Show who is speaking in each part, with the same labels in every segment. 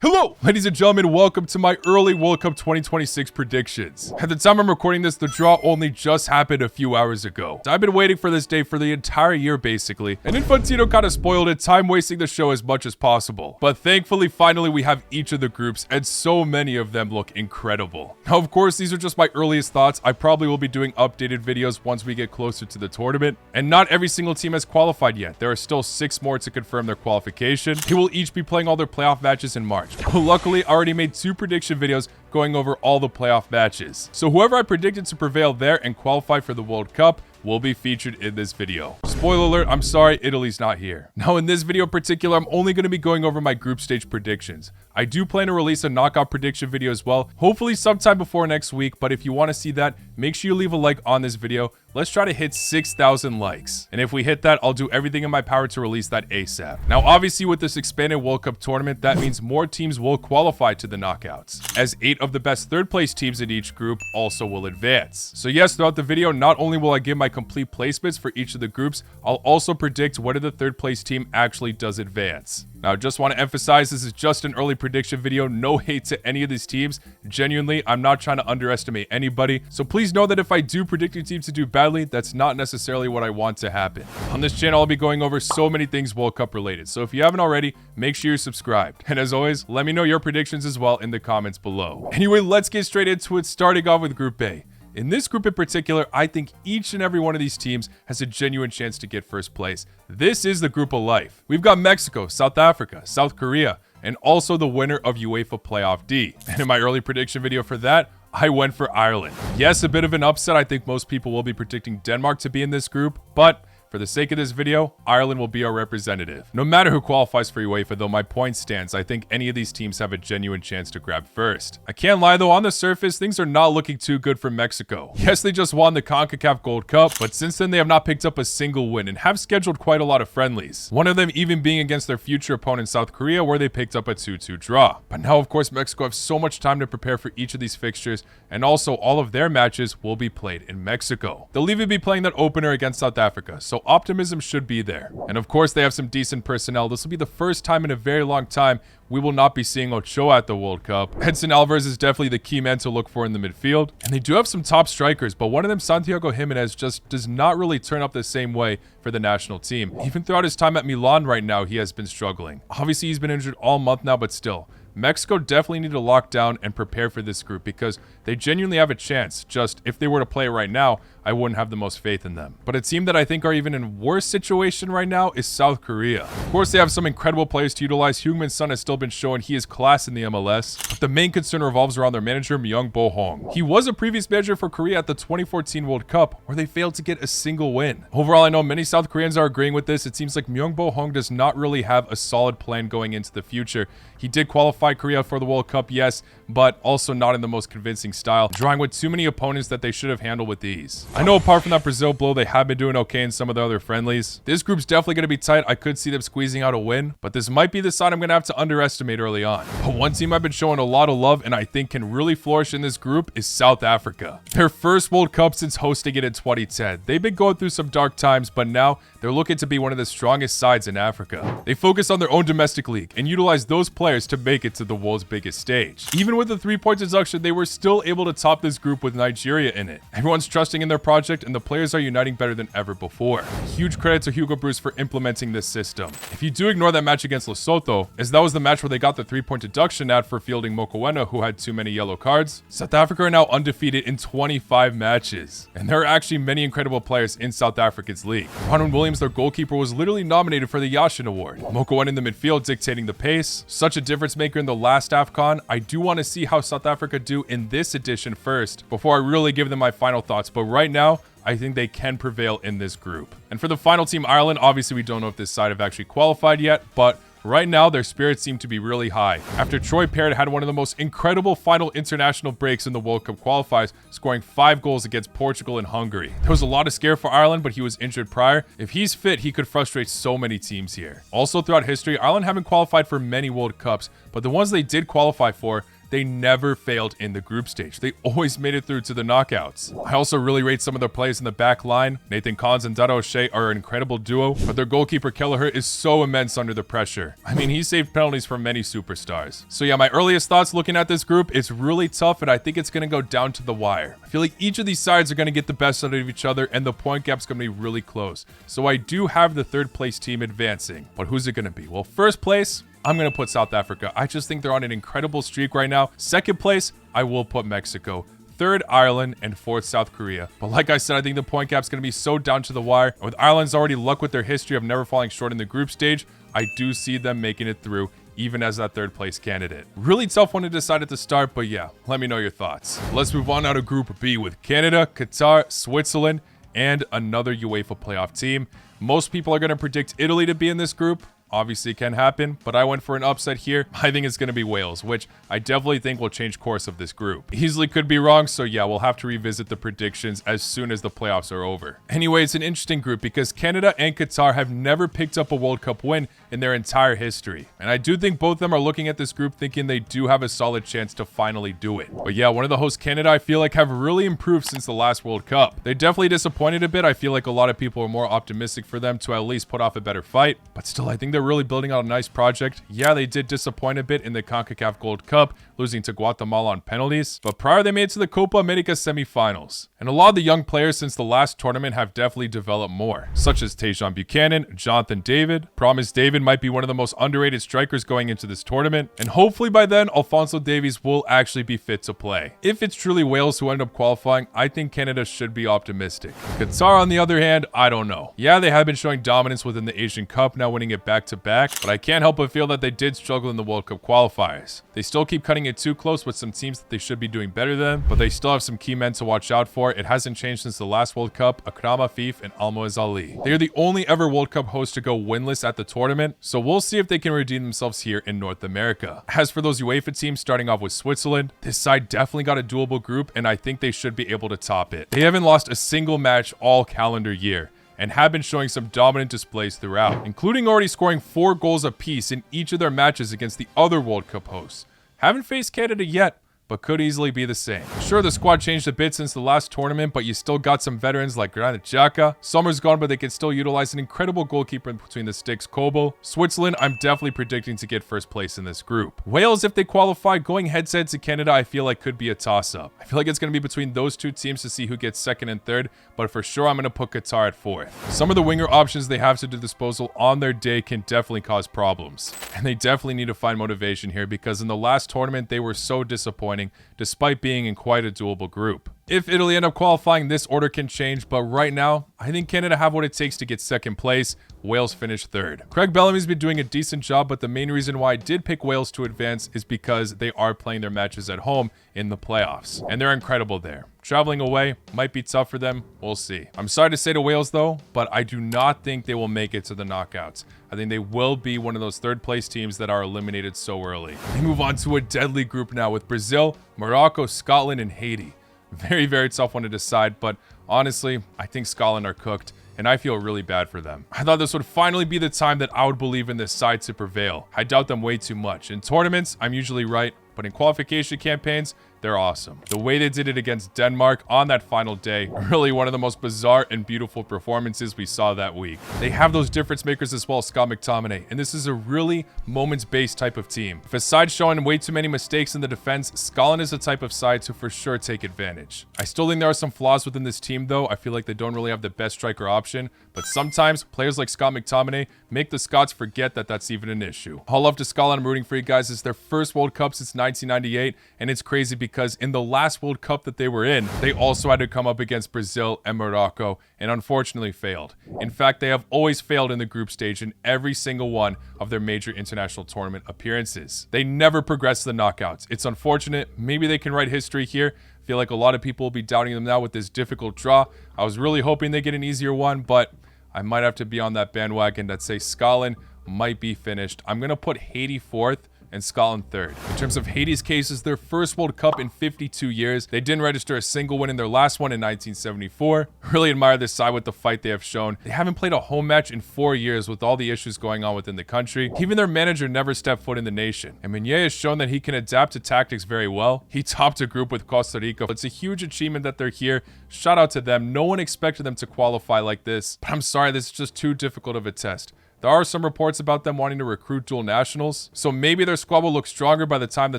Speaker 1: Hello, ladies and gentlemen, welcome to my early World Cup 2026 predictions. At the time I'm recording this, the draw only just happened a few hours ago. So I've been waiting for this day for the entire year, basically, and Infantino kind of spoiled it, time wasting the show as much as possible. But thankfully, finally, we have each of the groups, and so many of them look incredible. Now, of course, these are just my earliest thoughts. I probably will be doing updated videos once we get closer to the tournament, and not every single team has qualified yet. There are still 6 more to confirm their qualification. They will each be playing all their playoff matches in March. Luckily, I already made 2 prediction videos going over all the playoff matches. So whoever I predicted to prevail there and qualify for the World Cup will be featured in this video. Spoiler alert, I'm sorry, Italy's not here. Now in this video in particular, I'm only going to be going over my group stage predictions. I do plan to release a knockout prediction video as well, hopefully sometime before next week, but if you want to see that, make sure you leave a like on this video. Let's try to hit 6,000 likes. And if we hit that, I'll do everything in my power to release that ASAP. Now obviously with this expanded World Cup tournament, that means more teams will qualify to the knockouts, as 8 of the best 3rd place teams in each group also will advance. So yes, throughout the video, not only will I give my complete placements for each of the groups, I'll also predict whether the 3rd place team actually does advance. Now, I just want to emphasize this is just an early prediction video. No hate to any of these teams. Genuinely, I'm not trying to underestimate anybody. So please know that if I do predict your teams to do badly, that's not necessarily what I want to happen. On this channel, I'll be going over so many things World Cup related. So if you haven't already, make sure you're subscribed. And as always, let me know your predictions as well in the comments below. Anyway, let's get straight into it, starting off with Group A. In this group in particular, I think each and every one of these teams has a genuine chance to get first place. This is the group of life. We've got Mexico, South Africa, South Korea, and also the winner of UEFA Playoff D. And in my early prediction video for that, I went for Ireland. Yes, a bit of an upset. I think most people will be predicting Denmark to be in this group, but for the sake of this video, Ireland will be our representative. No matter who qualifies for UEFA, though, my point stands. I think any of these teams have a genuine chance to grab first. I can't lie, though, on the surface, things are not looking too good for Mexico. Yes, they just won the CONCACAF Gold Cup, but since then they have not picked up a single win and have scheduled quite a lot of friendlies. One of them even being against their future opponent South Korea, where they picked up a 2-2 draw. But now, of course, Mexico have so much time to prepare for each of these fixtures, and also all of their matches will be played in Mexico. They'll even be playing that opener against South Africa, so optimism should be there. And of course, they have some decent personnel. This will be the first time in a very long time we will not be seeing Ochoa at the World Cup. Edson Alvarez is definitely the key man to look for in the midfield. And they do have some top strikers, but one of them, Santiago Jimenez, just does not really turn up the same way for the national team. Even throughout his time at Milan right now, he has been struggling. Obviously, he's been injured all month now, but still. Mexico definitely need to lock down and prepare for this group because they genuinely have a chance. Just if they were to play right now, I wouldn't have the most faith in them. But a team that I think are even in a worse situation right now is South Korea. Of course, they have some incredible players to utilize. Heung-min Son has still been showing he is class in the MLS, but the main concern revolves around their manager, Myung-Bo Hong. He was a previous manager for Korea at the 2014 World Cup, where they failed to get a single win. Overall, I know many South Koreans are agreeing with this. It seems like Myung-Bo Hong does not really have a solid plan going into the future. He did qualify Korea for the World Cup, yes, but also not in the most convincing style, drawing with too many opponents that they should have handled with ease. I know apart from that Brazil blow, they have been doing okay in some of the other friendlies. This group's definitely going to be tight. I could see them squeezing out a win, but this might be the side I'm going to have to underestimate early on. But one team I've been showing a lot of love and I think can really flourish in this group is South Africa. Their first World Cup since hosting it in 2010. They've been going through some dark times, but now they're looking to be one of the strongest sides in Africa. They focus on their own domestic league and utilize those players to make it to the world's biggest stage. Even with the 3-point deduction, they were still able to top this group with Nigeria in it. Everyone's trusting in their project and the players are uniting better than ever before. Huge credit to Hugo Broos for implementing this system. If you do ignore that match against Lesotho, as that was the match where they got the 3-point deduction at for fielding Mokoena, who had too many yellow cards, South Africa are now undefeated in 25 matches. And there are actually many incredible players in South Africa's league. Ronwen Williams, their goalkeeper, was literally nominated for the Yashin Award. Mokoena in the midfield dictating the pace. Such a difference maker in the last AFCON. I do want to see how South Africa do in this edition first before I really give them my final thoughts, but right now I think they can prevail in this group. And for the final team, Ireland, obviously we don't know if this side have actually qualified yet, but right now, their spirits seem to be really high. After Troy Parrott had one of the most incredible final international breaks in the World Cup qualifiers, scoring 5 goals against Portugal and Hungary. There was a lot of scare for Ireland, but he was injured prior. If he's fit, he could frustrate so many teams here. Also, throughout history, Ireland haven't qualified for many World Cups, but the ones they did qualify for, they never failed in the group stage. They always made it through to the knockouts. I also really rate some of their players in the back line. Nathan Collins and Dado O'Shea are an incredible duo, but their goalkeeper Kelleher is so immense under the pressure. I mean, he saved penalties for many superstars. So yeah, my earliest thoughts looking at this group, it's really tough, and I think it's going to go down to the wire. I feel like each of these sides are going to get the best out of each other, and the point gap's going to be really close. So I do have the third place team advancing, but who's it going to be? Well, first place, I'm going to put South Africa. I just think they're on an incredible streak right now. Second place, I will put Mexico. Third, Ireland, and fourth, South Korea. But like I said, I think the point gap's going to be so down to the wire. With Ireland's already luck with their history of never falling short in the group stage, I do see them making it through, even as that third place candidate. Really tough one to decide at the start, but yeah, let me know your thoughts. Let's move on now to Group B with Canada, Qatar, Switzerland, and another UEFA playoff team. Most people are going to predict Italy to be in this group. Obviously it can happen, but I went for an upset here. I think it's going to be Wales, which I definitely think will change course of this group. Easily could be wrong, so yeah, we'll have to revisit the predictions as soon as the playoffs are over. Anyway, it's an interesting group because Canada and Qatar have never picked up a World Cup win in their entire history. And I do think both of them are looking at this group thinking they do have a solid chance to finally do it. But yeah, one of the hosts, Canada, I feel like have really improved since the last World Cup. They definitely disappointed a bit. I feel like a lot of people are more optimistic for them to at least put off a better fight. But still, I think they're really building out a nice project. Yeah, they did disappoint a bit in the CONCACAF Gold Cup, losing to Guatemala on penalties. But prior, they made it to the Copa America semifinals. And a lot of the young players since the last tournament have definitely developed more, such as Tajon Buchanan, Jonathan David. Promise David might be one of the most underrated strikers going into this tournament. And hopefully by then, Alphonso Davies will actually be fit to play. If it's truly Wales who end up qualifying, I think Canada should be optimistic. Qatar, on the other hand, I don't know. Yeah, they have been showing dominance within the Asian Cup, now winning it back to back, but I can't help but feel that they did struggle in the World Cup qualifiers. They still keep cutting it too close with some teams that they should be doing better than, but they still have some key men to watch out for. It hasn't changed since the last World Cup, Akram Afif and Almoez Ali. They are the only ever World Cup host to go winless at the tournament, so we'll see if they can redeem themselves here in North America. As for those UEFA teams, starting off with Switzerland, this side definitely got a doable group, and I think they should be able to top it. They haven't lost a single match all calendar year, and have been showing some dominant displays throughout, including already scoring 4 goals apiece in each of their matches against the other World Cup hosts. Haven't faced Canada yet, but could easily be the same. Sure, the squad changed a bit since the last tournament, but you still got some veterans like Granit Xhaka. Summer's gone, but they can still utilize an incredible goalkeeper in between the sticks, Kobo. Switzerland, I'm definitely predicting to get first place in this group. Wales, if they qualify, going head-to-head to Canada, I feel like could be a toss-up. I feel like it's going to be between those two teams to see who gets second and third, but for sure, I'm going to put Qatar at fourth. Some of the winger options they have to their disposal on their day can definitely cause problems, and they definitely need to find motivation here because in the last tournament, they were so disappointing despite being in quite a doable group. If Italy end up qualifying, this order can change, but right now, I think Canada have what it takes to get second place. Wales finished third. Craig Bellamy's been doing a decent job, but the main reason why I did pick Wales to advance is because they are playing their matches at home in the playoffs, and they're incredible there. Traveling away might be tough for them. We'll see. I'm sorry to say to Wales, though, but I do not think they will make it to the knockouts. I think they will be one of those third-place teams that are eliminated so early. We move on to a deadly group now with Brazil, Morocco, Scotland, and Haiti. Very, very tough one to decide, but honestly, I think Scotland are cooked, and I feel really bad for them. I thought this would finally be the time that I would believe in this side to prevail. I doubt them way too much. In tournaments, I'm usually right, but in qualification campaigns, they're awesome. The way they did it against Denmark on that final day, really one of the most bizarre and beautiful performances we saw that week. They have those difference makers as well, Scott McTominay, and this is a really moments-based type of team. If a side's showing way too many mistakes in the defense, Scotland is the type of side to for sure take advantage. I still think there are some flaws within this team though. I feel like they don't really have the best striker option, but sometimes players like Scott McTominay make the Scots forget that that's even an issue. All love to Scotland. I'm rooting for you guys. It's their first World Cup since 1998, and it's crazy because in the last World Cup that they were in, they also had to come up against Brazil and Morocco, and unfortunately failed. In fact, they have always failed in the group stage in every single one of their major international tournament appearances. They never progressed to the knockouts. It's unfortunate. Maybe they can write history here. I feel like a lot of people will be doubting them now with this difficult draw. I was really hoping they get an easier one, but I might have to be on that bandwagon that say Scotland might be finished. I'm going to put Haiti fourth and Scotland third. In terms of Haiti's cases, their first World Cup in 52 years. They didn't register a single win in their last one in 1974. Really admire this side with the fight they have shown. They haven't played a home match in 4 years with all the issues going on within the country. Even their manager never stepped foot in the nation. And Meunier has shown that he can adapt to tactics very well. He topped a group with Costa Rica. It's a huge achievement that they're here. Shout out to them. No one expected them to qualify like this. But I'm sorry, this is just too difficult of a test. There are some reports about them wanting to recruit dual nationals, so maybe their squad will look stronger by the time the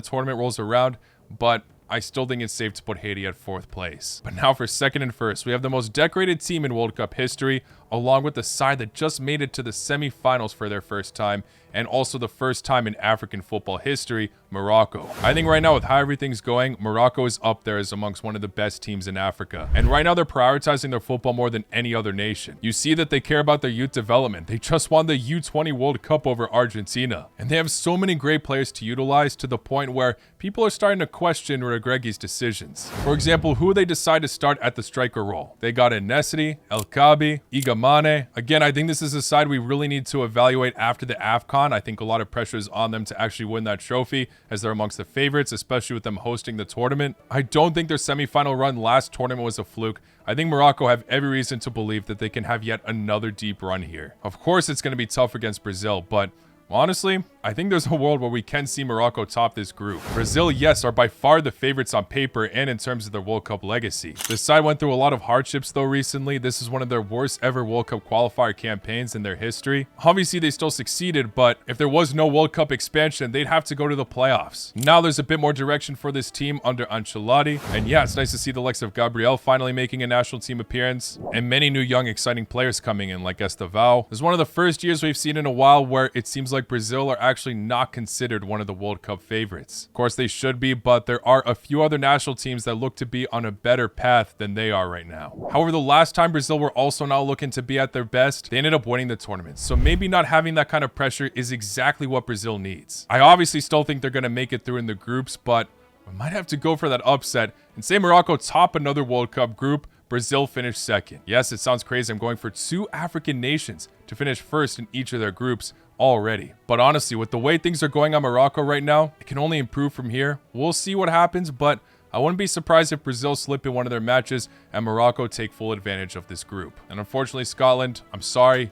Speaker 1: tournament rolls around, but I still think it's safe to put Haiti at 4th place. But now for second and first, we have the most decorated team in World Cup history, along with the side that just made it to the semifinals for their first time, and also the first time in African football history, Morocco. I think right now with how everything's going, Morocco is up there as amongst one of the best teams in Africa. And right now they're prioritizing their football more than any other nation. You see that they care about their youth development. They just won the U20 World Cup over Argentina. And they have so many great players to utilize to the point where people are starting to question Regragui's decisions. For example, who they decide to start at the striker role. They got En-Nesyri, El Kaabi, Igamane. Again, I think this is a side we really need to evaluate after the AFCON. I think a lot of pressure is on them to actually win that trophy as they're amongst the favorites, especially with them hosting the tournament. I don't think their semifinal run last tournament was a fluke. I think Morocco have every reason to believe that they can have yet another deep run here. Of course, it's going to be tough against Brazil, but honestly, I think there's a world where we can see Morocco top this group. Brazil, yes, are by far the favorites on paper and in terms of their World Cup legacy. This side went through a lot of hardships though recently. This is one of their worst ever World Cup qualifier campaigns in their history. Obviously, they still succeeded, but if there was no World Cup expansion, they'd have to go to the playoffs. Now there's a bit more direction for this team under Ancelotti. And yeah, it's nice to see the likes of Gabriel finally making a national team appearance and many new young exciting players coming in like Estevao. This is one of the first years we've seen in a while where it seems like Brazil are actually not considered one of the World Cup favorites. Of course, they should be, but there are a few other national teams that look to be on a better path than they are right now. However, the last time Brazil were also not looking to be at their best, they ended up winning the tournament. So maybe not having that kind of pressure is exactly what Brazil needs. I obviously still think they're going to make it through in the groups, but I might have to go for that upset and say Morocco top another World Cup group, Brazil finished second. Yes, it sounds crazy. I'm going for 2 African nations to finish first in each of their groups already. But honestly, with the way things are going on Morocco right now, it can only improve from here. We'll see what happens, but I wouldn't be surprised if Brazil slip in one of their matches and Morocco take full advantage of this group. And unfortunately, Scotland, I'm sorry,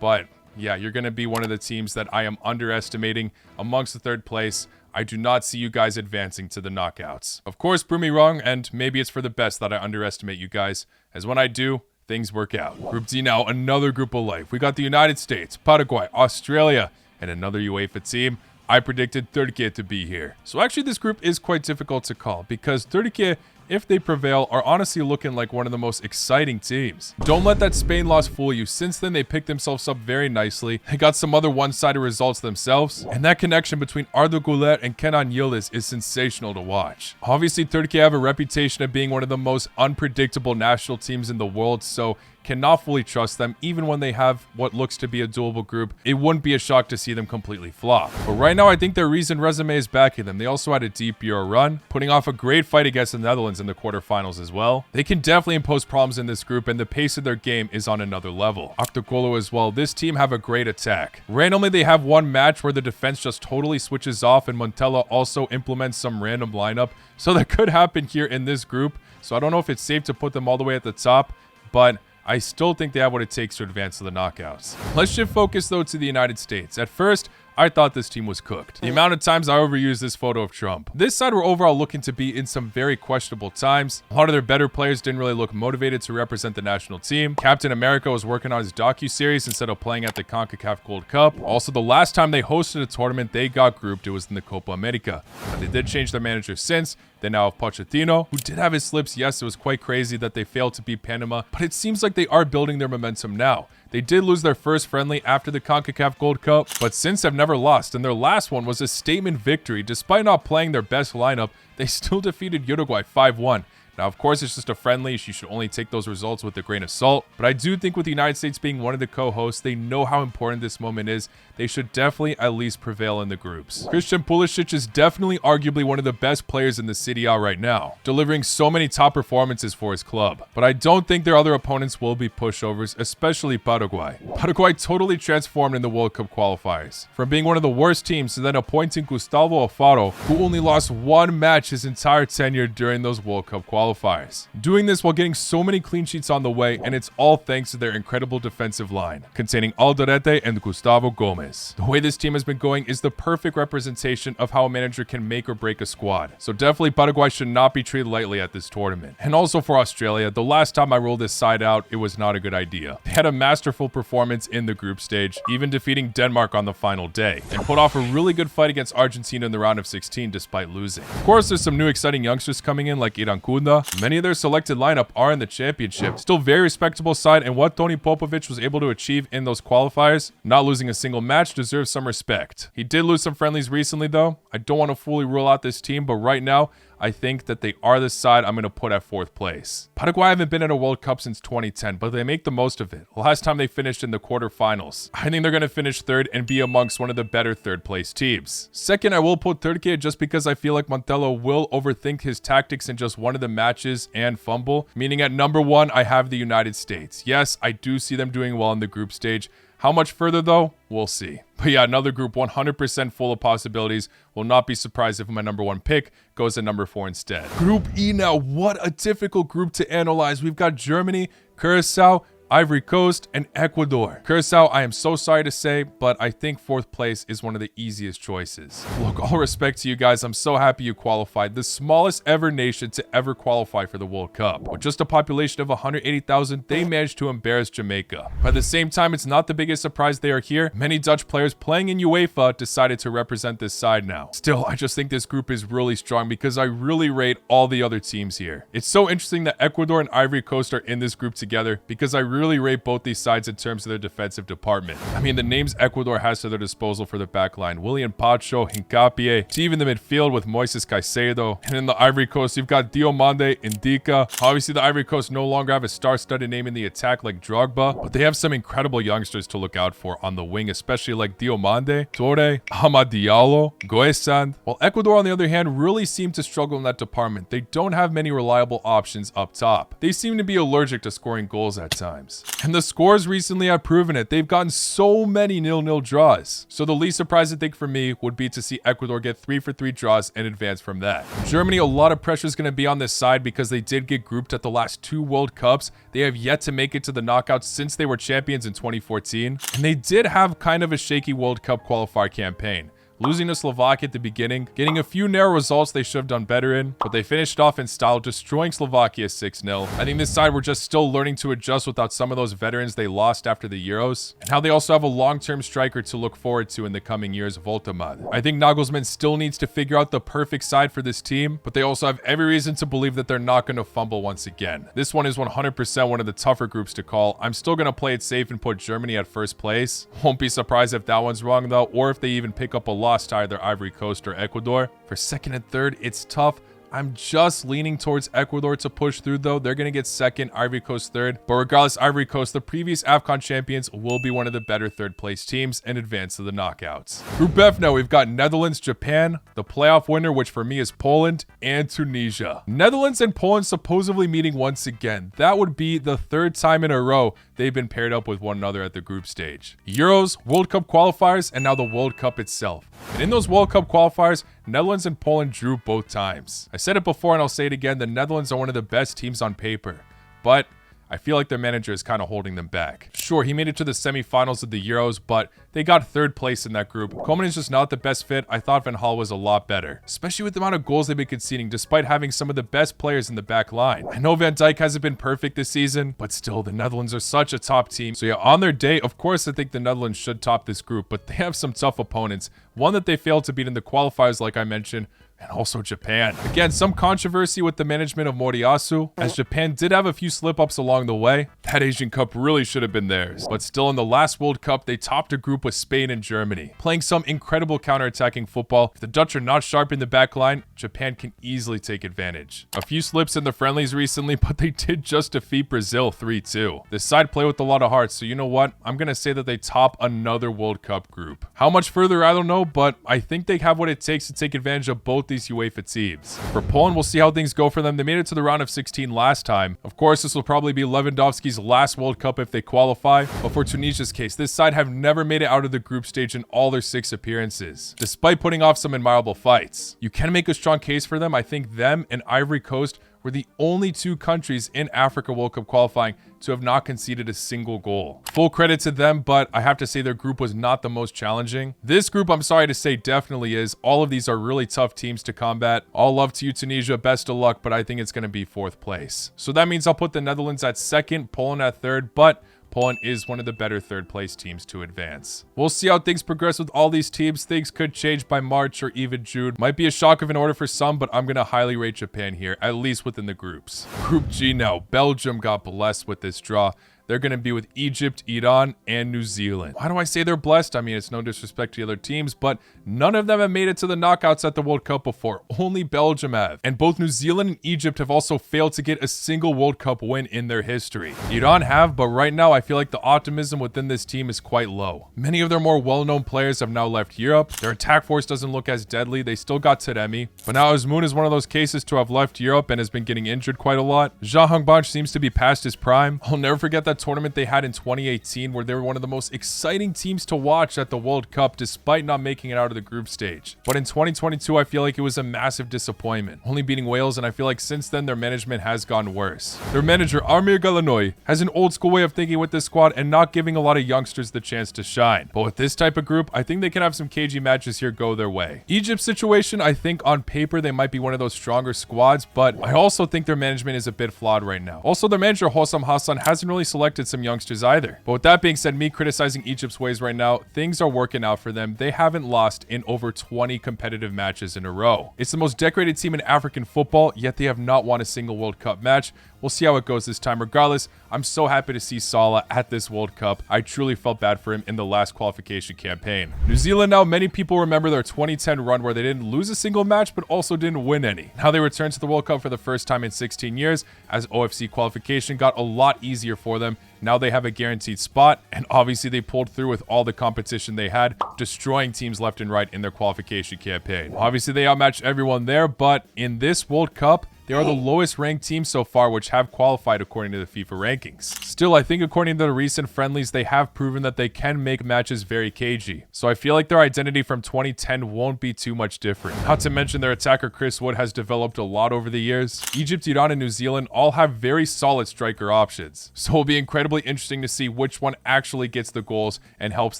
Speaker 1: but yeah, you're going to be one of the teams that I am underestimating amongst the 3rd place. I do not see you guys advancing to the knockouts. Of course, prove me wrong, and maybe it's for the best that I underestimate you guys, as when I do, things work out. Group D now, another group of life. We got the United States, Paraguay, Australia, and another UEFA team. I predicted Turkey to be here. So actually this group is quite difficult to call because Turkey, if they prevail, are honestly looking like one of the most exciting teams. Don't let that Spain loss fool you. Since then, they picked themselves up very nicely. They got some other one-sided results themselves. And that connection between Arda Güler and Kenan Yildiz is sensational to watch. Obviously, Turkey have a reputation of being one of the most unpredictable national teams in the world, so cannot fully trust them. Even when they have what looks to be a doable group, it wouldn't be a shock to see them completely flop. But right now, I think their recent resume is backing them. They also had a deep Euro run, putting off a great fight against the Netherlands in the quarterfinals as well. They can definitely impose problems in this group, and the pace of their game is on another level. Aktogolu as well. This team have a great attack. Randomly, they have one match where the defense just totally switches off, and Montella also implements some random lineup. So that could happen here in this group. So I don't know if it's safe to put them all the way at the top, but I still think they have what it takes to advance to the knockouts. Let's shift focus though to the United States. At first, I thought this team was cooked. The amount of times I overused this photo of Trump. This side were overall looking to be in some very questionable times. A lot of their better players didn't really look motivated to represent the national team. Captain America was working on his docu-series instead of playing at the CONCACAF Gold Cup. Also, the last time they hosted a tournament, they got grouped. It was in the Copa America. But they did change their manager since. They now have Pochettino, who did have his slips. Yes, it was quite crazy that they failed to beat Panama, but it seems like they are building their momentum now. They did lose their first friendly after the CONCACAF Gold Cup, but since have never lost, and their last one was a statement victory. Despite not playing their best lineup, they still defeated Uruguay 5-1. Now, of course, it's just a friendly. You should only take those results with a grain of salt. But I do think with the United States being one of the co-hosts, they know how important this moment is. They should definitely at least prevail in the groups. Christian Pulisic is definitely arguably one of the best players in the Serie A right now, delivering so many top performances for his club. But I don't think their other opponents will be pushovers, especially Paraguay. Paraguay totally transformed in the World Cup qualifiers, from being one of the worst teams to then appointing Gustavo Alfaro, who only lost one match his entire tenure during those World Cup qualifiers. Doing this while getting so many clean sheets on the way, and it's all thanks to their incredible defensive line, containing Alderete and Gustavo Gomez. The way this team has been going is the perfect representation of how a manager can make or break a squad. So definitely Paraguay should not be treated lightly at this tournament. And also for Australia, the last time I rolled this side out, it was not a good idea. They had a masterful performance in the group stage, even defeating Denmark on the final day, and put off a really good fight against Argentina in the round of 16 despite losing. Of course, there's some new exciting youngsters coming in like Irankunda. Many of their selected lineup are in the championship. Still very respectable side, and what Toni Popovic was able to achieve in those qualifiers, not losing a single match, deserves some respect. He did lose some friendlies recently though. I don't want to fully rule out this team, but right now, I think that they are the side I'm going to put at 4th place. Paraguay haven't been in a World Cup since 2010, but they make the most of it. Last time they finished in the quarterfinals. I think they're going to finish 3rd and be amongst one of the better 3rd place teams. Second, I will put Turkey just because I feel like Montella will overthink his tactics in just one of the matches and fumble. Meaning at number 1, I have the United States. Yes, I do see them doing well in the group stage. How much further though? We'll see. But yeah, another group 100% full of possibilities. Will not be surprised if my number 1 pick goes at number 4 instead. Group E now, what a difficult group to analyze. We've got Germany, Curacao, Ivory Coast, and Ecuador. Curacao, I am so sorry to say, but I think 4th place is one of the easiest choices. Look, all respect to you guys. I'm so happy you qualified. The smallest ever nation to ever qualify for the World Cup. With just a population of 180,000, they managed to embarrass Jamaica. But at the same time, it's not the biggest surprise they are here. Many Dutch players playing in UEFA decided to represent this side now. Still, I just think this group is really strong because I really rate all the other teams here. It's so interesting that Ecuador and Ivory Coast are in this group together because I really rate both these sides in terms of their defensive department. I mean, the names Ecuador has to their disposal for their backline: William Pacho, Hincapié, to even the midfield with Moises Caicedo. And in the Ivory Coast, you've got Diomande, Indica. Obviously, the Ivory Coast no longer have a star-studded name in the attack like Drogba, but they have some incredible youngsters to look out for on the wing, especially like Diomande, Torre, Hamad Diallo, Goesand. While Ecuador, on the other hand, really seem to struggle in that department. They don't have many reliable options up top. They seem to be allergic to scoring goals at times. And the scores recently have proven it. They've gotten so many 0-0 draws. So the least surprising thing for me would be to see Ecuador get 3-for-3 draws and advance from that. Germany, a lot of pressure is going to be on this side because they did get grouped at the last 2 World Cups. They have yet to make it to the knockouts since they were champions in 2014. And they did have kind of a shaky World Cup qualifier campaign. Losing to Slovakia at the beginning, getting a few narrow results they should have done better in, but they finished off in style, destroying Slovakia 6-0. I think this side were just still learning to adjust without some of those veterans they lost after the Euros, and how they also have a long-term striker to look forward to in the coming years, Voltemad. I think Nagelsmann still needs to figure out the perfect side for this team, but they also have every reason to believe that they're not going to fumble once again. This one is 100% one of the tougher groups to call. I'm still going to play it safe and put Germany at 1st place. Won't be surprised if that one's wrong though, or if they even pick up a lost to either Ivory Coast or Ecuador. For 2nd and 3rd, it's tough. I'm just leaning towards Ecuador to push through though. They're going to get 2nd, Ivory Coast 3rd. But regardless, Ivory Coast, the previous AFCON champions, will be one of the better 3rd place teams and advance to the knockouts. Group F now, we've got Netherlands, Japan, the playoff winner, which for me is Poland, and Tunisia. Netherlands and Poland supposedly meeting once again. That would be the 3rd time in a row they've been paired up with one another at the group stage. Euros, World Cup qualifiers, and now the World Cup itself. And in those World Cup qualifiers, Netherlands and Poland drew both times. I said it before and I'll say it again, the Netherlands are one of the best teams on paper, but I feel like their manager is kind of holding them back. Sure, he made it to the semifinals of the Euros, but they got 3rd place in that group. Koeman is just not the best fit. I thought Van Gaal was a lot better, especially with the amount of goals they've been conceding despite having some of the best players in the back line. I know Van Dijk hasn't been perfect this season, but still, the Netherlands are such a top team. So yeah, on their day, of course, I think the Netherlands should top this group, but they have some tough opponents. One that they failed to beat in the qualifiers, like I mentioned, and also Japan. Again, some controversy with the management of Moriyasu, as Japan did have a few slip-ups along the way. That Asian Cup really should have been theirs. But still, in the last World Cup, they topped a group with Spain and Germany, playing some incredible counter-attacking football. If the Dutch are not sharp in the back line, Japan can easily take advantage. A few slips in the friendlies recently, but they did just defeat Brazil 3-2. This side play with a lot of heart, so you know what? I'm going to say that they top another World Cup group. How much further, I don't know, but I think they have what it takes to take advantage of both these UEFA teams. For Poland, we'll see how things go for them. They made it to the round of 16 last time. Of course, this will probably be Lewandowski's last World Cup if they qualify, but for Tunisia's case, this side have never made it out of the group stage in all their 6 appearances, despite putting off some admirable fights. You can make a strong case for them. I think them and Ivory Coast were the only 2 countries in Africa World Cup qualifying to have not conceded a single goal. Full credit to them, but I have to say their group was not the most challenging. This group, I'm sorry to say, definitely is. All of these are really tough teams to combat. All love to you, Tunisia. Best of luck, but I think it's going to be 4th place. So that means I'll put the Netherlands at 2nd, Poland at 3rd, but Poland is one of the better 3rd place teams to advance. We'll see how things progress with all these teams. Things could change by March or even June. Might be a shock of an order for some, but I'm going to highly rate Japan here, at least within the groups. Group G now. Belgium got blessed with this draw. They're going to be with Egypt, Iran, and New Zealand. Why do I say they're blessed? I mean, it's no disrespect to the other teams, but none of them have made it to the knockouts at the World Cup before. Only Belgium have. And both New Zealand and Egypt have also failed to get a single World Cup win in their history. Iran have, but right now I feel like the optimism within this team is quite low. Many of their more well-known players have now left Europe. Their attack force doesn't look as deadly. They still got Taremi, but now Azmoun is one of those cases to have left Europe and has been getting injured quite a lot. Zhang Hongban seems to be past his prime. I'll never forget that tournament they had in 2018 where they were one of the most exciting teams to watch at the World Cup despite not making it out of the group stage. But in 2022, I feel like it was a massive disappointment, only beating Wales, and I feel like since then their management has gone worse. Their manager, Amir Galanoy, has an old school way of thinking with this squad and not giving a lot of youngsters the chance to shine. But with this type of group, I think they can have some cagey matches here go their way. Egypt's situation, I think on paper they might be one of those stronger squads, but I also think their management is a bit flawed right now. Also, their manager, Hossam Hassan, hasn't really selected some youngsters either. But with that being said, me criticizing Egypt's ways right now, things are working out for them. They haven't lost in over 20 competitive matches in a row. It's the most decorated team in African football, yet they have not won a single World Cup match. We'll see how it goes this time. Regardless, I'm so happy to see Salah at this World Cup. I truly felt bad for him in the last qualification campaign. New Zealand now, many people remember their 2010 run where they didn't lose a single match, but also didn't win any. Now they return to the World Cup for the first time in 16 years, as OFC qualification got a lot easier for them. Now they have a guaranteed spot, and obviously they pulled through with all the competition they had, destroying teams left and right in their qualification campaign. Obviously they outmatched everyone there, but in this World Cup, they are the lowest ranked team so far, which have qualified according to the FIFA rankings. Still, I think according to the recent friendlies, they have proven that they can make matches very cagey. So I feel like their identity from 2010 won't be too much different. Not to mention their attacker Chris Wood has developed a lot over the years. Egypt, Iran, and New Zealand all have very solid striker options. So it'll be incredibly interesting to see which one actually gets the goals and helps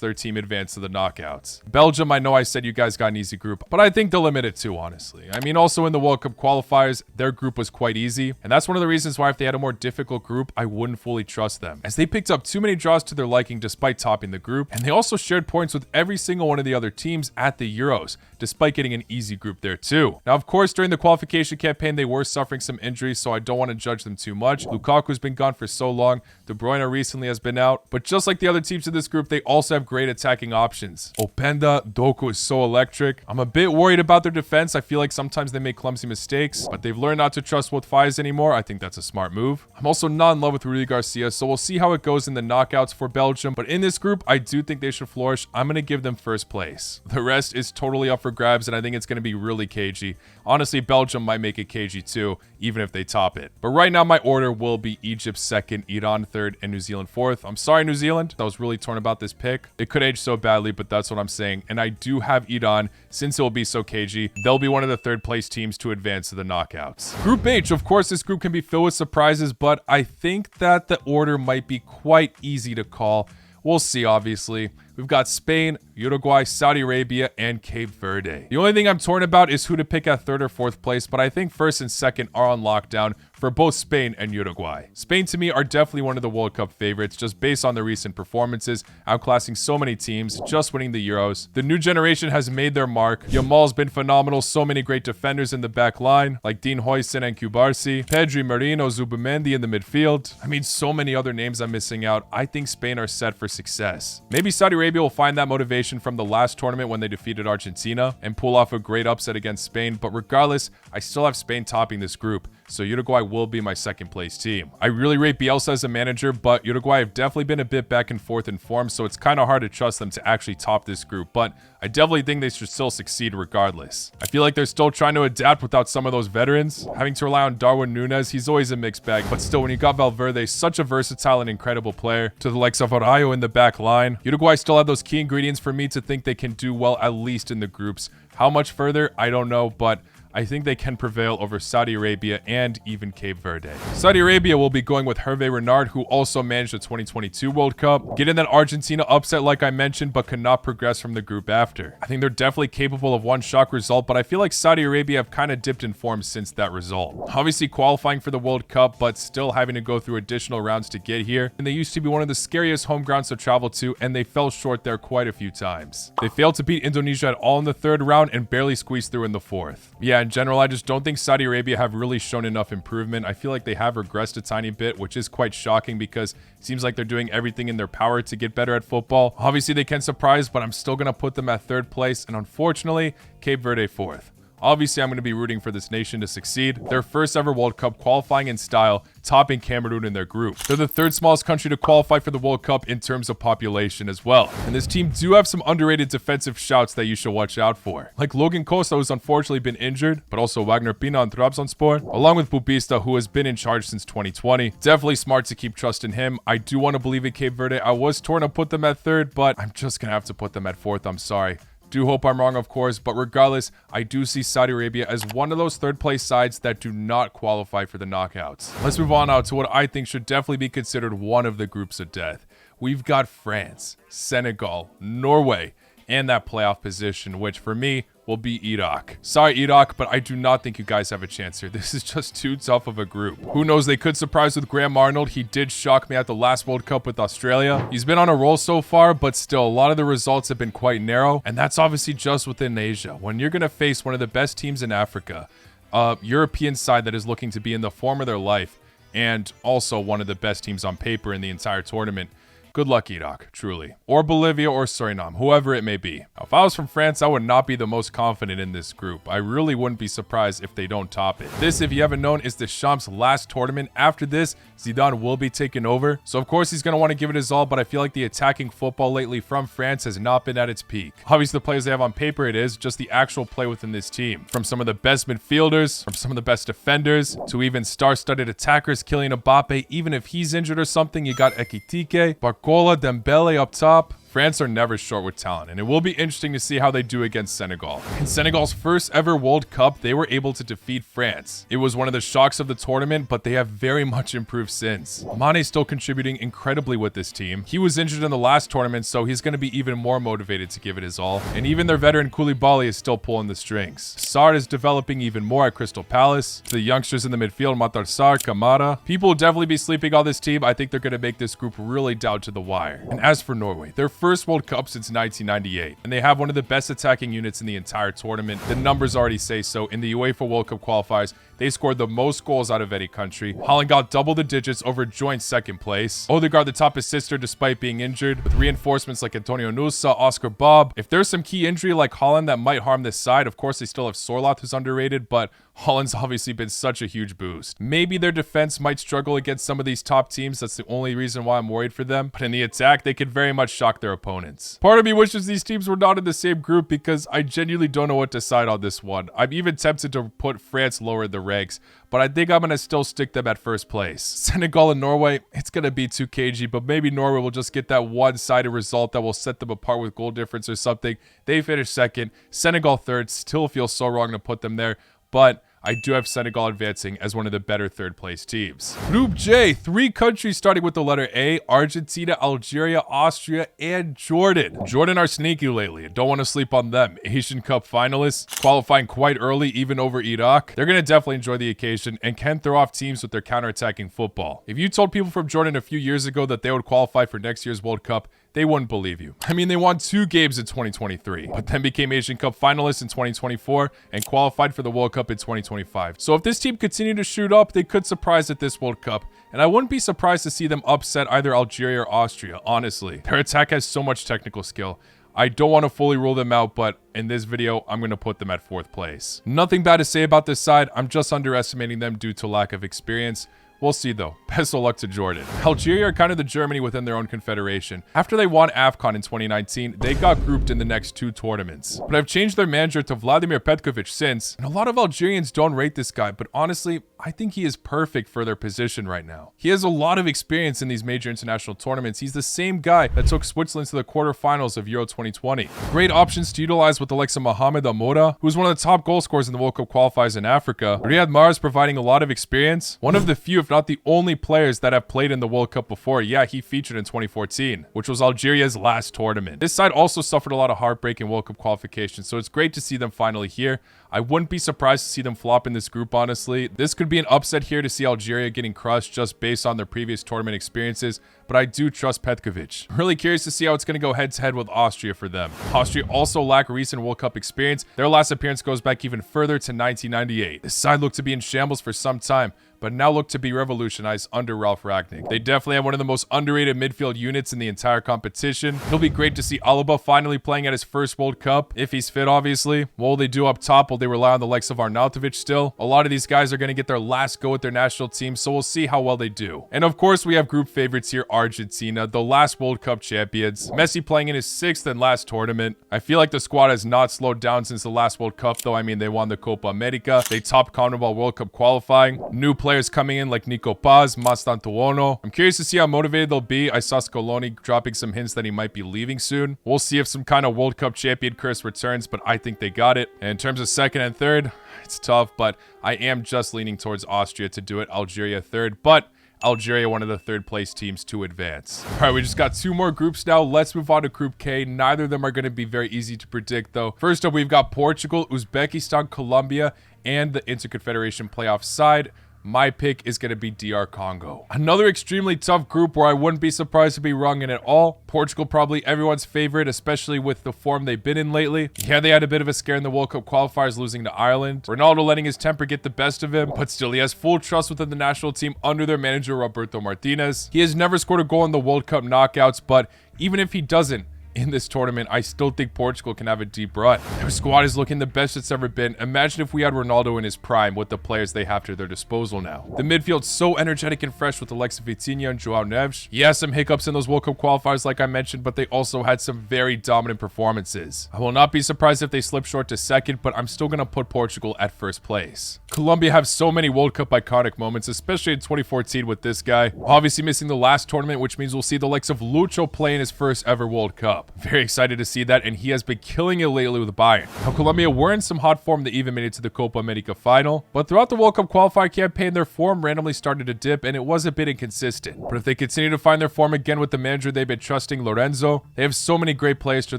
Speaker 1: their team advance to the knockouts. Belgium, I know I said you guys got an easy group, but I think they'll limit it too, honestly. I mean, also in the World Cup qualifiers, their group was quite easy, and that's one of the reasons why if they had a more difficult group, I wouldn't fully trust them, as they picked up too many draws to their liking despite topping the group, and they also shared points with every single one of the other teams at the Euros, despite getting an easy group there too. Now, of course, during the qualification campaign, they were suffering some injuries, so I don't want to judge them too much. Lukaku's been gone for so long, De Bruyne recently has been out, but just like the other teams in this group, they also have great attacking options. Openda, Doku is so electric. I'm a bit worried about their defense. I feel like sometimes they make clumsy mistakes, but they've learned not to trust Wout Faes anymore. I think that's a smart move. I'm also not in love with Rudi Garcia, so we'll see how it goes in the knockouts for Belgium, but in this group, I do think they should flourish. I'm going to give them first place. The rest is totally up for grabs, and I think it's going to be really cagey. Honestly, Belgium might make it cagey too, even if they top it. But right now, my order will be Egypt 2nd, Iran 3rd, and New Zealand 4th. I'm sorry, New Zealand. I was really torn about this pick. It could age so badly, but that's what I'm saying. And I do have Iran, since it will be so cagey. They'll be one of the 3rd place teams to advance to the knockouts. Group H, of course, this group can be filled with surprises, but I think that the order might be quite easy to call. We'll see, obviously. we've got Spain, Uruguay, Saudi Arabia, and Cape Verde. The only thing I'm torn about is who to pick at third or fourth place, but I think first and second are on lockdown for both Spain and Uruguay. Spain to me are definitely one of the World Cup favorites just based on their recent performances, outclassing so many teams, just winning the Euros. The new generation has made their mark. Yamal's been phenomenal, so many great defenders in the back line, like Dean Huijsen and Cubarsí, Pedri, Merino, Zubimendi in the midfield. I mean, so many other names I'm missing out. I think Spain are set for success. Maybe Saudi Arabia will find that motivation from the last tournament when they defeated Argentina and pull off a great upset against Spain, but regardless, I still have Spain topping this group, so Uruguay will be my second place team. I really rate Bielsa as a manager, but Uruguay have definitely been a bit back and forth in form, so it's kind of hard to trust them to actually top this group, but I definitely think they should still succeed regardless. I feel like they're still trying to adapt without some of those veterans. Having to rely on Darwin Núñez, he's always a mixed bag, but still when you got Valverde, such a versatile and incredible player, to the likes of Araujo in the back line, Uruguay still have those key ingredients for me to think they can do well at least in the groups. How much further, I don't know, but I think they can prevail over Saudi Arabia and even Cape Verde. Saudi Arabia will be going with Hervé Renard, who also managed the 2022 World Cup, getting that Argentina upset like I mentioned, but could not progress from the group after. I think they're definitely capable of one shock result, but I feel like Saudi Arabia have kind of dipped in form since that result. Obviously qualifying for the World Cup, but still having to go through additional rounds to get here. And they used to be one of the scariest home grounds to travel to, and they fell short there quite a few times. They failed to beat Indonesia at all in the third round and barely squeezed through in the fourth. Yeah, in general, I just don't think Saudi Arabia have really shown enough improvement. I feel like they have regressed a tiny bit, which is quite shocking because it seems like they're doing everything in their power to get better at football. Obviously, they can surprise, but I'm still going to put them at third place, and unfortunately, Cape Verde fourth. Obviously, I'm going to be rooting for this nation to succeed. Their first ever World Cup qualifying in style, topping Cameroon in their group. They're the third smallest country to qualify for the World Cup in terms of population as well. And this team do have some underrated defensive shouts that you should watch out for. Like Logan Costa, who's unfortunately been injured, but also Wagner Pina on Trabzonspor, along with Bubista, who has been in charge since 2020. Definitely smart to keep trusting him. I do want to believe in Cape Verde. I was torn to put them at third, but I'm just going to have to put them at fourth. I'm sorry. Do hope I'm wrong, of course, but regardless, I do see Saudi Arabia as one of those third place sides that do not qualify for the knockouts. Let's move on now to what I think should definitely be considered one of the groups of death. We've got France, Senegal, Norway, and that playoff position, which for me will be Iraq. Sorry, Iraq, but I do not think you guys have a chance here. This is just too tough of a group. Who knows, they could surprise with Graham Arnold. He did shock me at the last World Cup with Australia. He's been on a roll so far, but still, a lot of the results have been quite narrow, and that's obviously just within Asia. When you're going to face one of the best teams in Africa, a European side that is looking to be in the form of their life, and also one of the best teams on paper in the entire tournament, good luck, Iraq, truly. Or Bolivia or Suriname, whoever it may be. Now, if I was from France, I would not be the most confident in this group. I really wouldn't be surprised if they don't top it. This, if you haven't known, is Deschamps' last tournament. After this, Zidane will be taking over. So, of course, he's going to want to give it his all, but I feel like the attacking football lately from France has not been at its peak. Obviously, the players they have on paper, it is just the actual play within this team. From some of the best midfielders, from some of the best defenders, to even star-studded attackers, Kylian Mbappe. Even if he's injured or something, you got Ekitike, Barcola, Dembele up top. France are never short with talent, and it will be interesting to see how they do against Senegal. In Senegal's first ever World Cup, they were able to defeat France. It was one of the shocks of the tournament, but they have very much improved since. Mane is still contributing incredibly with this team. He was injured in the last tournament, so he's going to be even more motivated to give it his all. And even their veteran Koulibaly is still pulling the strings. Sarr is developing even more at Crystal Palace. To the youngsters in the midfield, Matar Sarr, Kamara. People will definitely be sleeping on this team. I think they're going to make this group really down to the wire. And as for Norway, their first World Cup since 1998, and they have one of the best attacking units in the entire tournament. The numbers already say so. In the UEFA World Cup qualifiers, they scored the most goals out of any country. Holland got double the digits over joint second place. Odegaard the top assister despite being injured, with reinforcements like Antonio Nusa, Oscar Bob. If there's some key injury like Holland that might harm this side, of course they still have Sorloth, who's underrated, but Holland's obviously been such a huge boost. Maybe their defense might struggle against some of these top teams. That's the only reason why I'm worried for them. But in the attack, they could very much shock their opponents. Part of me wishes these teams were not in the same group because I genuinely don't know what to decide on this one. I'm even tempted to put France lower in the ranks, but I think I'm going to still stick them at first place. Senegal and Norway, it's going to be too cagey, but maybe Norway will just get that one-sided result that will set them apart with goal difference or something. They finish second. Senegal third. Still feels so wrong to put them there, but I do have Senegal advancing as one of the better third place teams. Group J, 3 countries starting with the letter A: Argentina, Algeria, Austria, and Jordan. Jordan are sneaky lately. Don't want to sleep on them. Asian Cup finalists, qualifying quite early, even over Iraq. They're going to definitely enjoy the occasion and can throw off teams with their counterattacking football. If you told people from Jordan a few years ago that they would qualify for next year's World Cup, they wouldn't believe you. I mean, they won 2 games in 2023, but then became Asian Cup finalists in 2024 and qualified for the World Cup in 2025. So if this team continued to shoot up, they could surprise at this World Cup. And I wouldn't be surprised to see them upset either Algeria or Austria, honestly. Their attack has so much technical skill. I don't want to fully rule them out, but in this video, I'm going to put them at 4th place. Nothing bad to say about this side. I'm just underestimating them due to lack of experience. We'll see though. Best of luck to Jordan. Algeria are kind of the Germany within their own confederation. After they won AFCON in 2019, they got grouped in the next 2 tournaments. But I've changed their manager to Vladimir Petkovic since, and a lot of Algerians don't rate this guy, but honestly, I think he is perfect for their position right now. He has a lot of experience in these major international tournaments. He's the same guy that took Switzerland to the quarterfinals of Euro 2020. Great options to utilize with the likes of Mohamed Amora, who's one of the top goal scorers in the World Cup qualifiers in Africa. Riyad Mahrez providing a lot of experience. One of the few, if not the only players that have played in the World Cup before. Yeah, he featured in 2014, which was Algeria's last tournament. This side also suffered a lot of heartbreak in World Cup qualifications, so it's great to see them finally here. I wouldn't be surprised to see them flop in this group, honestly. This could be an upset here to see Algeria getting crushed just based on their previous tournament experiences, but I do trust Petkovic. Really curious to see how it's going to go head-to-head with Austria for them. Austria also lack recent World Cup experience. Their last appearance goes back even further to 1998. This side looked to be in shambles for some time, but now look to be revolutionized under Ralf Rangnick. They definitely have one of the most underrated midfield units in the entire competition. It'll be great to see Alaba finally playing at his first World Cup, if he's fit, obviously. What will they do up top? Will they rely on the likes of Arnautovic still? A lot of these guys are going to get their last go with their national team, so we'll see how well they do. And of course, we have group favorites here, Argentina, the last World Cup champions. Messi playing in his 6th and last tournament. I feel like the squad has not slowed down since the last World Cup, though. I mean, they won the Copa America. They topped CONMEBOL World Cup qualifying. New players coming in like Nico Paz, Mastantuono. I'm curious to see how motivated they'll be. I saw Scaloni dropping some hints that he might be leaving soon. We'll see if some kind of World Cup champion curse returns, but I think they got it. And in terms of 2nd and 3rd, it's tough, but I am just leaning towards Austria to do it. Algeria 3rd, but Algeria, one of the 3rd place teams to advance. All right, we just got 2 more groups now. Let's move on to Group K. Neither of them are going to be very easy to predict, though. First up, we've got Portugal, Uzbekistan, Colombia, and the Interconfederation playoff side. My pick is going to be DR Congo. Another extremely tough group where I wouldn't be surprised to be wrong in it all. Portugal probably everyone's favorite, especially with the form they've been in lately. Yeah, they had a bit of a scare in the World Cup qualifiers, losing to Ireland. Ronaldo letting his temper get the best of him, but still he has full trust within the national team under their manager, Roberto Martinez. He has never scored a goal in the World Cup knockouts, but even if he doesn't, in this tournament, I still think Portugal can have a deep run. Their squad is looking the best it's ever been. Imagine if we had Ronaldo in his prime with the players they have to their disposal now. The midfield's so energetic and fresh with Alexis Vitinha and Joao Neves. He has some hiccups in those World Cup qualifiers like I mentioned, but they also had some very dominant performances. I will not be surprised if they slip short to 2nd, but I'm still going to put Portugal at 1st place. Colombia have so many World Cup iconic moments, especially in 2014 with this guy. Obviously missing the last tournament, which means we'll see the likes of Lucho play in his first ever World Cup. Very excited to see that, and he has been killing it lately with Bayern. Now, Colombia were in some hot form. They even made it to the Copa America final, but throughout the World Cup qualifier campaign, their form randomly started to dip, and it was a bit inconsistent. But if they continue to find their form again with the manager they've been trusting, Lorenzo, they have so many great players to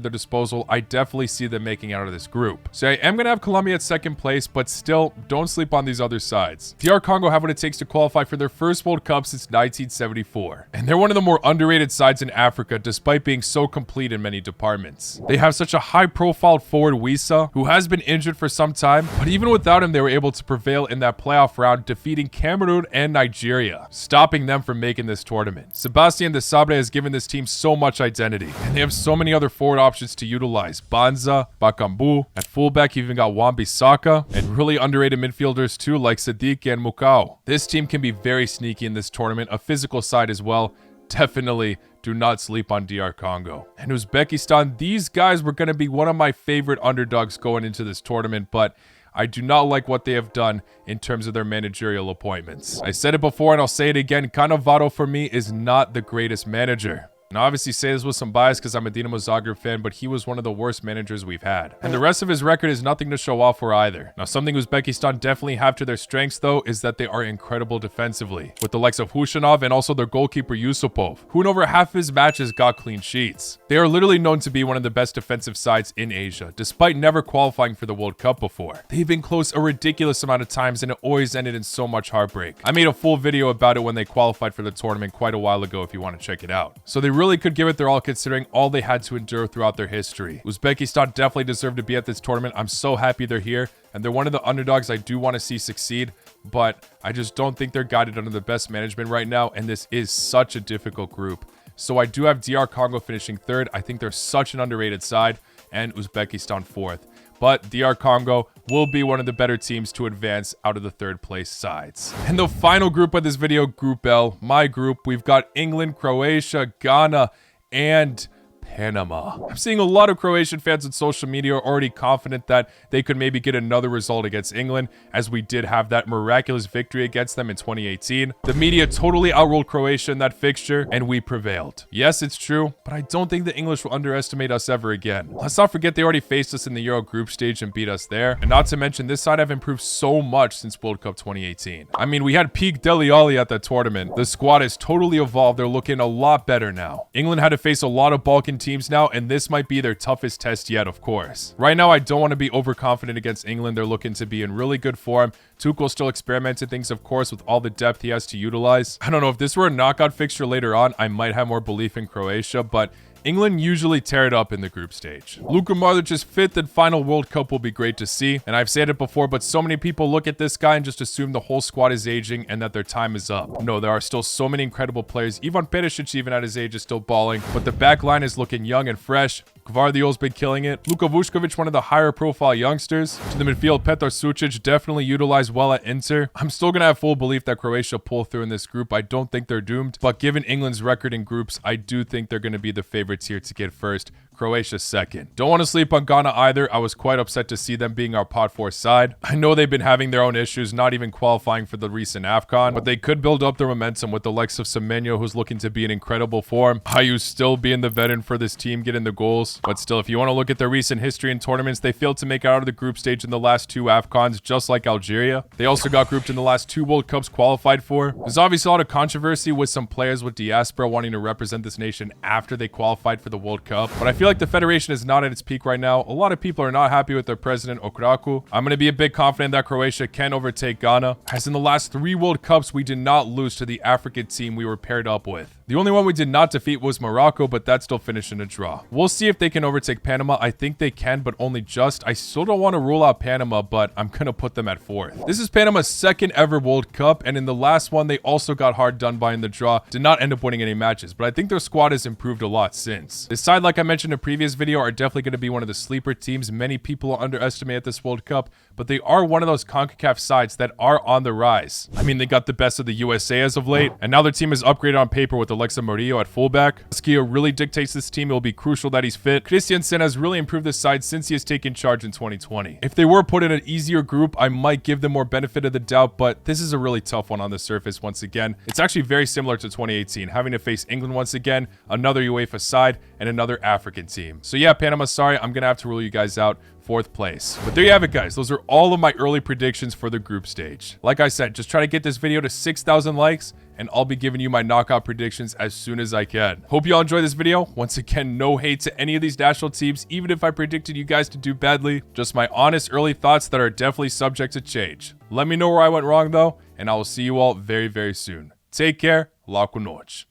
Speaker 1: their disposal. I definitely see them making out of this group. So I am going to have Colombia at 2nd place, but still, don't sleep on these other sides. DR Congo have what it takes to qualify for their first World Cup since 1974, and they're one of the more underrated sides in Africa, despite being so complete in many departments. They have such a high-profile forward, Wissa, who has been injured for some time, but even without him, they were able to prevail in that playoff round, defeating Cameroon and Nigeria, stopping them from making this tournament. Sebastian Desabre has given this team so much identity, and they have so many other forward options to utilize. Banza, Bakambu, at fullback, you've even got Wan-Bissaka, and really underrated midfielders too, like Sadiq and Mukau. This team can be very sneaky in this tournament, a physical side as well. Definitely do not sleep on DR Congo. And Uzbekistan, these guys were going to be one of my favorite underdogs going into this tournament, but I do not like what they have done in terms of their managerial appointments. I said it before and I'll say it again, Cannavaro for me is not the greatest manager. And I obviously say this with some bias because I'm a Dinamo Zagreb fan, but he was one of the worst managers we've had. And the rest of his record is nothing to show off for either. Now, something Uzbekistan definitely have to their strengths, though, is that they are incredible defensively, with the likes of Hushanov and also their goalkeeper Yusupov, who in over half his matches got clean sheets. They are literally known to be one of the best defensive sides in Asia, despite never qualifying for the World Cup before. They've been close a ridiculous amount of times, and it always ended in so much heartbreak. I made a full video about it when they qualified for the tournament quite a while ago if you want to check it out. So they really could give it their all considering all they had to endure throughout their history. Uzbekistan definitely deserved to be at this tournament. I'm so happy they're here, and they're one of the underdogs I do want to see succeed, but I just don't think they're guided under the best management right now, and this is such a difficult group. So I do have DR Congo finishing third. I think they're such an underrated side, and Uzbekistan fourth. But DR Congo will be one of the better teams to advance out of the third place sides. And the final group of this video, Group L, my group, we've got England, Croatia, Ghana, and Panama. I'm seeing a lot of Croatian fans on social media are already confident that they could maybe get another result against England, as we did have that miraculous victory against them in 2018. The media totally outruled Croatia in that fixture, and we prevailed. Yes, it's true, but I don't think the English will underestimate us ever again. Let's not forget they already faced us in the Euro group stage and beat us there. And not to mention, this side have improved so much since World Cup 2018. I mean, we had peak Dele Alli at that tournament. The squad has totally evolved. They're looking a lot better now. England had to face a lot of Balkan teams now, and this might be their toughest test yet, of course. Right now, I don't want to be overconfident against England. They're looking to be in really good form. Tuchel still experimenting things, of course, with all the depth he has to utilize. I don't know, if this were a knockout fixture later on, I might have more belief in Croatia, but England usually tear it up in the group stage. Luka Modric's fifth and final World Cup will be great to see, and I've said it before, but so many people look at this guy and just assume the whole squad is aging and that their time is up. No, there are still so many incredible players. Ivan Perisic, even at his age, is still balling, but the back line is looking young and fresh. Gvardiol's been killing it. Luka Vuskovic, one of the higher profile youngsters. To the midfield, Petar Sucic, definitely utilized well at Inter. I'm still going to have full belief that Croatia pull through in this group. I don't think they're doomed, but given England's record in groups, I do think they're going to be the favorites here to get first. Croatia second. Don't want to sleep on Ghana either. I was quite upset to see them being our pot 4 side. I know they've been having their own issues, not even qualifying for the recent AFCON, but they could build up their momentum with the likes of Semenyo, who's looking to be in incredible form. Ayew still being the veteran for this team, getting the goals. But still, if you want to look at their recent history in tournaments, they failed to make it out of the group stage in the last 2 AFCONs, just like Algeria. They also got grouped in the last 2 World Cups qualified for. There's obviously a lot of controversy with some players with diaspora wanting to represent this nation after they qualified for the World Cup, but I feel like the federation is not at its peak right now. A lot of people are not happy with their president, Okraku. I'm going to be a bit confident that Croatia can overtake Ghana, as in the last 3 World Cups, we did not lose to the African team we were paired up with. The only one we did not defeat was Morocco, but that still finished in a draw. We'll see if they can overtake Panama. I think they can, but only just. I still don't want to rule out Panama, but I'm going to put them at 4th. This is Panama's 2nd ever World Cup, and in the last one, they also got hard done by in the draw. Did not end up winning any matches, but I think their squad has improved a lot since. This side, like I mentioned in a previous video, are definitely going to be one of the sleeper teams. Many people underestimate at this World Cup, but they are one of those CONCACAF sides that are on the rise. I mean, they got the best of the USA as of late, and now their team is upgraded on paper with Alexa Murillo at fullback. Skio really dictates this team. It will be crucial that he's fit. Christiansen has really improved this side since he has taken charge in 2020. If they were put in an easier group, I might give them more benefit of the doubt, but this is a really tough one on the surface once again. It's actually very similar to 2018, having to face England once again, another UEFA side, and another African team. So yeah, Panama, sorry, I'm going to have to rule you guys out. 4th place. But there you have it, guys. Those are all of my early predictions for the group stage. Like I said, just try to get this video to 6,000 likes, and I'll be giving you my knockout predictions as soon as I can. Hope you all enjoyed this video. Once again, no hate to any of these national teams, even if I predicted you guys to do badly. Just my honest early thoughts that are definitely subject to change. Let me know where I went wrong, though, and I will see you all very, very soon. Take care. La cu noite.